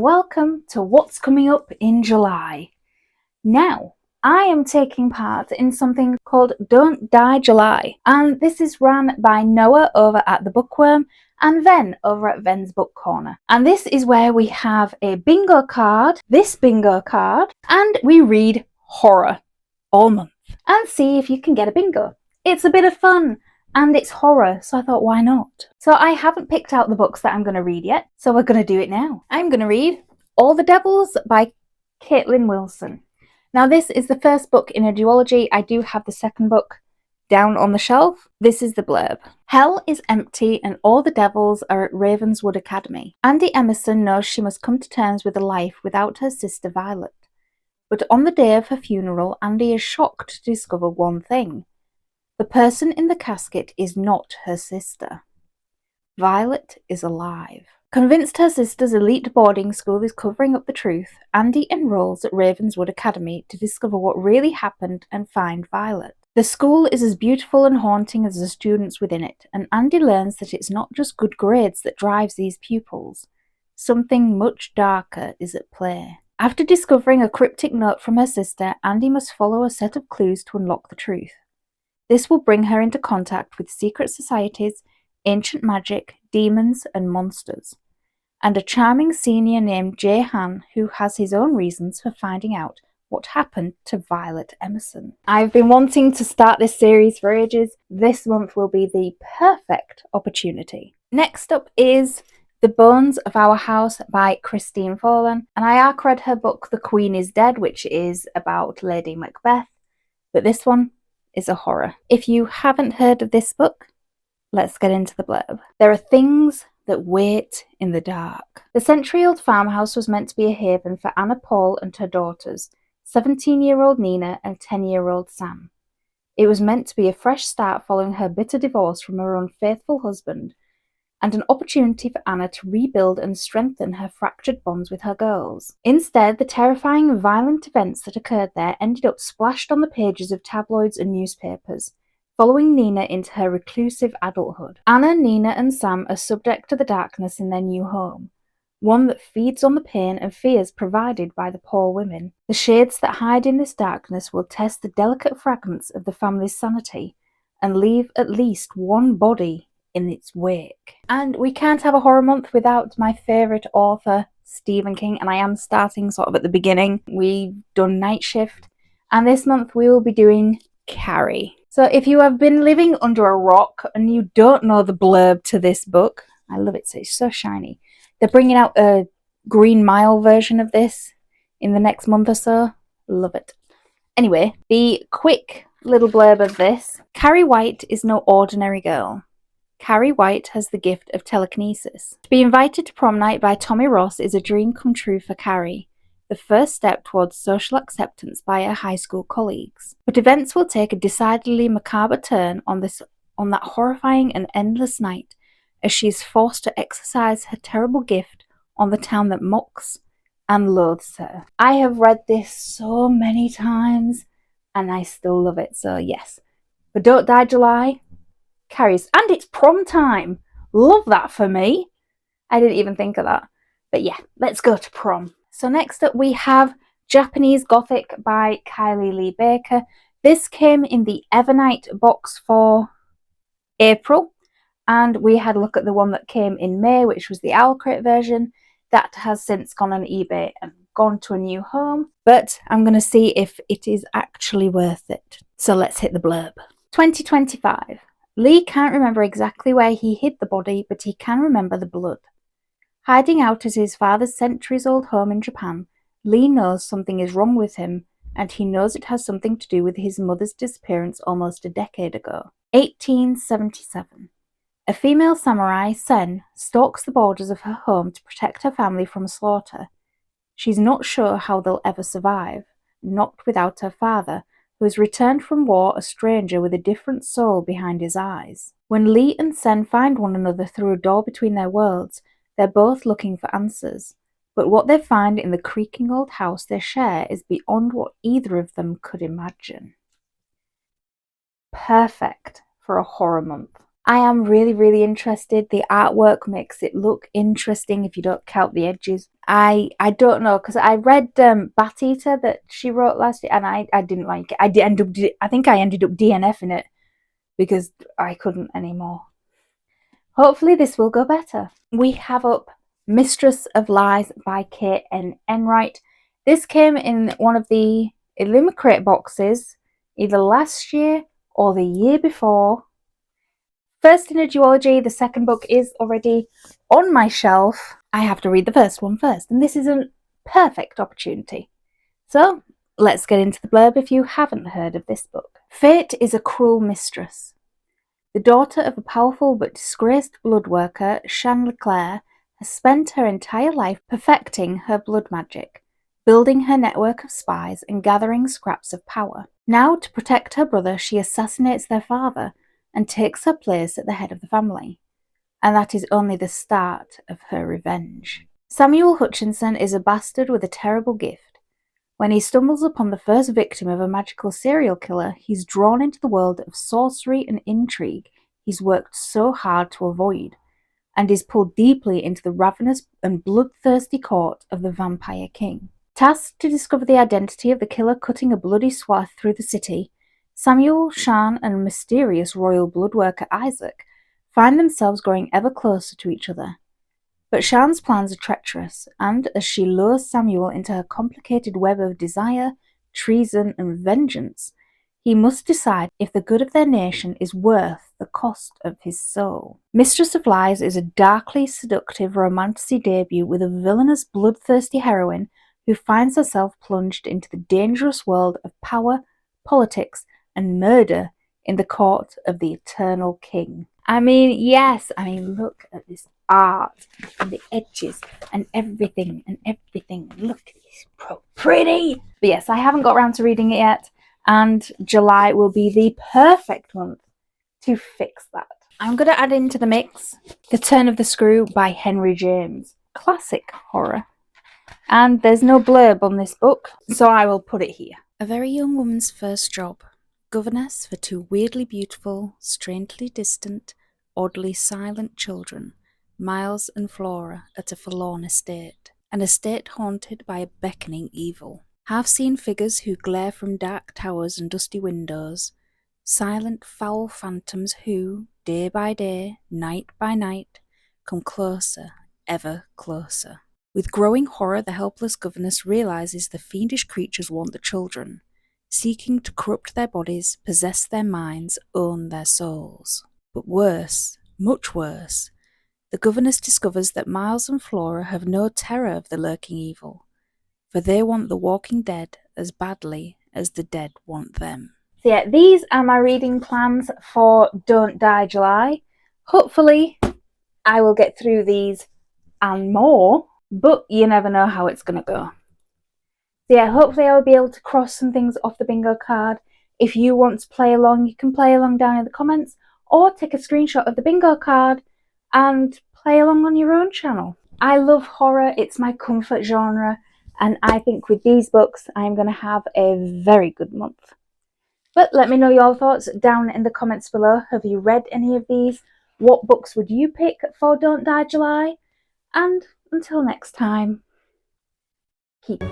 and welcome to what's coming up in July. Now, I am taking part in something called Don't Die July, and this is run by Noah over at the Bookworm and Ven over at Ven's Book Corner. And this is where we have a bingo card, and we read horror all month and see if you can get a bingo. It's a bit of fun. And it's horror, so I thought, why not? So I haven't picked out the books that I'm going to read yet, so we're going to do it now. I'm going to read All the Devils by Caitlin Wilson. Now this is the first book in a duology. I do have the second book down on the shelf. This is the blurb. Hell is empty and all the devils are at Ravenswood Academy. Andy Emerson knows she must come to terms with a life without her sister Violet. But on the day of her funeral, Andy is shocked to discover one thing. The person in the casket is not her sister. Violet is alive. Convinced her sister's elite boarding school is covering up the truth, Andy enrolls at Ravenswood Academy to discover what really happened and find Violet. The school is as beautiful and haunting as the students within it, and Andy learns that it's not just good grades that drives these pupils. Something much darker is at play. After discovering a cryptic note from her sister, Andy must follow a set of clues to unlock the truth. This will bring her into contact with secret societies, ancient magic, demons, and monsters, and a charming senior named Jay Han who has his own reasons for finding out what happened to Violet Emerson. I've been wanting to start this series for ages. This month will be the perfect opportunity. Next up is The Bones of Our House by Christine Follen, and I read her book The Queen is Dead, which is about Lady Macbeth, but this one is a horror. If you haven't heard of this book, let's get into the blurb. There are things that wait in the dark. The century-old farmhouse was meant to be a haven for Anna Paul and her daughters, 17-year-old Nina and 10-year-old Sam. It was meant to be a fresh start following her bitter divorce from her unfaithful husband, and an opportunity for Anna to rebuild and strengthen her fractured bonds with her girls. Instead, the terrifying and violent events that occurred there ended up splashed on the pages of tabloids and newspapers, following Nina into her reclusive adulthood. Anna, Nina, and Sam are subject to the darkness in their new home, one that feeds on the pain and fears provided by the Paul women. The shades that hide in this darkness will test the delicate fragments of the family's sanity and leave at least one body in its wake. And we can't have a horror month without my favourite author, Stephen King, and I am starting sort of at the beginning. We've done Night Shift, and this month we will be doing Carrie. So if you have been living under a rock and you don't know the blurb to this book, I love it, it's so shiny. They're bringing out a Green Mile version of this in the next month or so. Love it. Anyway, the quick little blurb of this. Carrie White is no ordinary girl. Carrie White has the gift of telekinesis. To be invited to prom night by Tommy Ross is a dream come true for Carrie, the first step towards social acceptance by her high school colleagues. But events will take a decidedly macabre turn on that horrifying and endless night as she is forced to exercise her terrible gift on the town that mocks and loathes her. I have read this so many times and I still love it, so yes. But Don't Die July, Carrie's, and it's prom time. Love that for me. I didn't even think of that. But yeah, let's go to prom. So next up we have Japanese Gothic by Kylie Lee Baker. This came in the Evernight box for April, and we had a look at the one that came in May, which was the Owl Crate version. That has since gone on eBay and gone to a new home, but I'm going to see if it is actually worth it. So let's hit the blurb. 2025. Lee can't remember exactly where he hid the body, but he can remember the blood. Hiding out at his father's centuries-old home in Japan, Lee knows something is wrong with him, and he knows it has something to do with his mother's disappearance almost a decade ago. 1877. A female samurai, Sen, stalks the borders of her home to protect her family from slaughter. She's not sure how they'll ever survive, not without her father, who has returned from war a stranger with a different soul behind his eyes. When Lee and Sen find one another through a door between their worlds, they're both looking for answers. But what they find in the creaking old house they share is beyond what either of them could imagine. Perfect for a horror month. I am really interested. The artwork makes it look interesting if you don't count the edges. I don't know, because I read Bat Eater that she wrote last year, and I didn't like it. I think I ended up DNFing it because I couldn't anymore. Hopefully this will go better. We have up Mistress of Lies by Kate N. Enright. This came in one of the Illuminate boxes either last year or the year before. First in a duology, the second book is already on my shelf. I have to read the first one first, and this is a perfect opportunity. So let's get into the blurb if you haven't heard of this book. Fate is a cruel mistress. The daughter of a powerful but disgraced blood worker, Shan Leclerc, has spent her entire life perfecting her blood magic, building her network of spies and gathering scraps of power. Now, to protect her brother, she assassinates their father and takes her place at the head of the family. And that is only the start of her revenge. Samuel Hutchinson is a bastard with a terrible gift. When he stumbles upon the first victim of a magical serial killer, he's drawn into the world of sorcery and intrigue he's worked so hard to avoid, and is pulled deeply into the ravenous and bloodthirsty court of the Vampire King. Tasked to discover the identity of the killer cutting a bloody swath through the city, Samuel, Shan, and mysterious royal blood worker Isaac find themselves growing ever closer to each other. But Shan's plans are treacherous, and as she lures Samuel into her complicated web of desire, treason, and vengeance, he must decide if the good of their nation is worth the cost of his soul. Mistress of Lies is a darkly seductive romantasy debut with a villainous, bloodthirsty heroine who finds herself plunged into the dangerous world of power, politics, and murder in the court of the Eternal King. Yes, look at this art and the edges and everything. Look at this, pretty. But yes, I haven't got around to reading it yet, and July will be the perfect month to fix that. I'm going to add into the mix The Turn of the Screw by Henry James. Classic horror. And there's no blurb on this book, so I will put it here. A very young woman's first job. Governess for two weirdly beautiful, strangely distant, oddly silent children, Miles and Flora, at a forlorn estate. An estate haunted by a beckoning evil. Half-seen figures who glare from dark towers and dusty windows. Silent, foul phantoms who, day by day, night by night, come closer, ever closer. With growing horror, the helpless governess realizes the fiendish creatures want the children, seeking to corrupt their bodies, possess their minds, own their souls. But worse, much worse, the governess discovers that Miles and Flora have no terror of the lurking evil, for they want the walking dead as badly as the dead want them. So yeah, these are my reading plans for Don't Die July. Hopefully, I will get through these and more, but you never know how it's going to go. So yeah, hopefully I will be able to cross some things off the bingo card. If you want to play along, you can play along down in the comments, or take a screenshot of the bingo card and play along on your own channel. I love horror, it's my comfort genre, and I think with these books I'm going to have a very good month. But let me know your thoughts down in the comments below. Have you read any of these? What books would you pick for Don't Die July? And until next time, keep